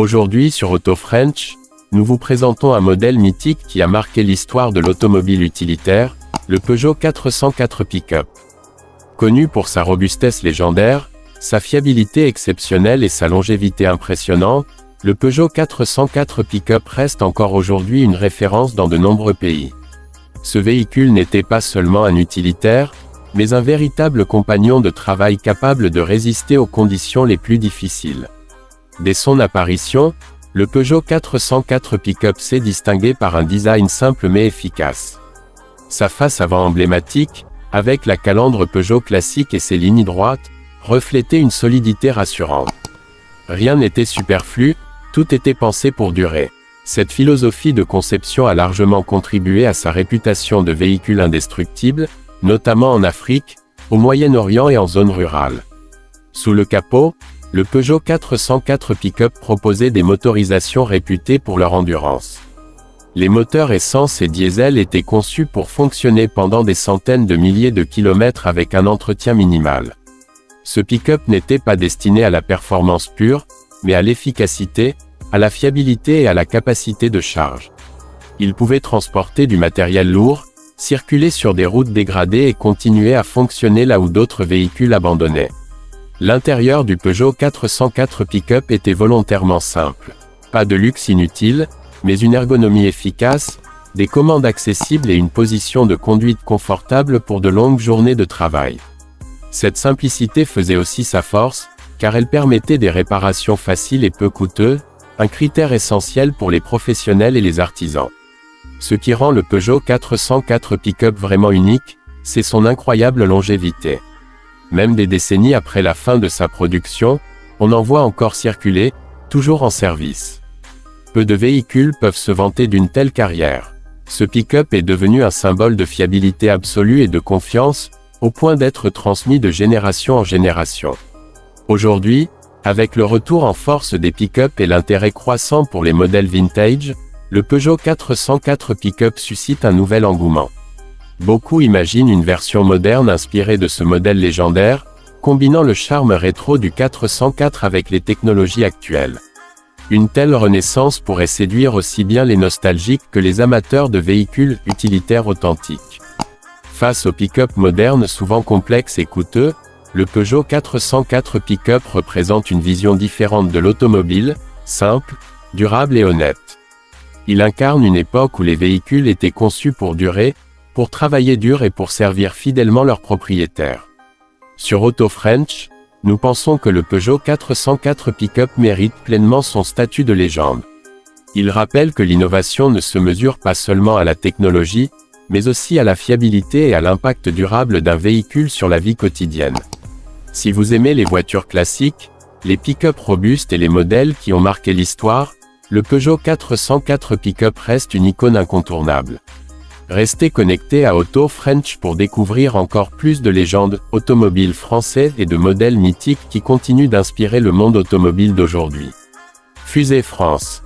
Aujourd'hui sur Auto French, nous vous présentons un modèle mythique qui a marqué l'histoire de l'automobile utilitaire, le Peugeot 404 Pick-up. Connu pour sa robustesse légendaire, sa fiabilité exceptionnelle et sa longévité impressionnante, le Peugeot 404 Pick-up reste encore aujourd'hui une référence dans de nombreux pays. Ce véhicule n'était pas seulement un utilitaire, mais un véritable compagnon de travail capable de résister aux conditions les plus difficiles. Dès son apparition, le Peugeot 404 Pick-up s'est distingué par un design simple mais efficace. Sa face avant emblématique, avec la calandre Peugeot classique et ses lignes droites, reflétait une solidité rassurante. Rien n'était superflu, tout était pensé pour durer. Cette philosophie de conception a largement contribué à sa réputation de véhicule indestructible, notamment en Afrique, au Moyen-Orient et en zone rurale. Sous le capot, le Peugeot 404 Pick-up proposait des motorisations réputées pour leur endurance. Les moteurs essence et diesel étaient conçus pour fonctionner pendant des centaines de milliers de kilomètres avec un entretien minimal. Ce pick-up n'était pas destiné à la performance pure, mais à l'efficacité, à la fiabilité et à la capacité de charge. Il pouvait transporter du matériel lourd, circuler sur des routes dégradées et continuer à fonctionner là où d'autres véhicules abandonnaient. L'intérieur du Peugeot 404 Pick-up était volontairement simple. Pas de luxe inutile, mais une ergonomie efficace, des commandes accessibles et une position de conduite confortable pour de longues journées de travail. Cette simplicité faisait aussi sa force, car elle permettait des réparations faciles et peu coûteuses, un critère essentiel pour les professionnels et les artisans. Ce qui rend le Peugeot 404 Pick-up vraiment unique, c'est son incroyable longévité. Même des décennies après la fin de sa production, on en voit encore circuler, toujours en service. Peu de véhicules peuvent se vanter d'une telle carrière. Ce pick-up est devenu un symbole de fiabilité absolue et de confiance, au point d'être transmis de génération en génération. Aujourd'hui, avec le retour en force des pick-up et l'intérêt croissant pour les modèles vintage, le Peugeot 404 Pick-up suscite un nouvel engouement. Beaucoup imaginent une version moderne inspirée de ce modèle légendaire, combinant le charme rétro du 404 avec les technologies actuelles. Une telle renaissance pourrait séduire aussi bien les nostalgiques que les amateurs de véhicules utilitaires authentiques. Face aux pick-up modernes souvent complexes et coûteux, le Peugeot 404 Pick-up représente une vision différente de l'automobile, simple, durable et honnête. Il incarne une époque où les véhicules étaient conçus pour durer, pour travailler dur et pour servir fidèlement leurs propriétaires. Sur Auto French, nous pensons que le Peugeot 404 Pick-up mérite pleinement son statut de légende. Il rappelle que l'innovation ne se mesure pas seulement à la technologie, mais aussi à la fiabilité et à l'impact durable d'un véhicule sur la vie quotidienne. Si vous aimez les voitures classiques, les pick-up robustes et les modèles qui ont marqué l'histoire, le Peugeot 404 Pick-up reste une icône incontournable. Restez connectés à Auto French pour découvrir encore plus de légendes automobiles françaises et de modèles mythiques qui continuent d'inspirer le monde automobile d'aujourd'hui. Fusée France.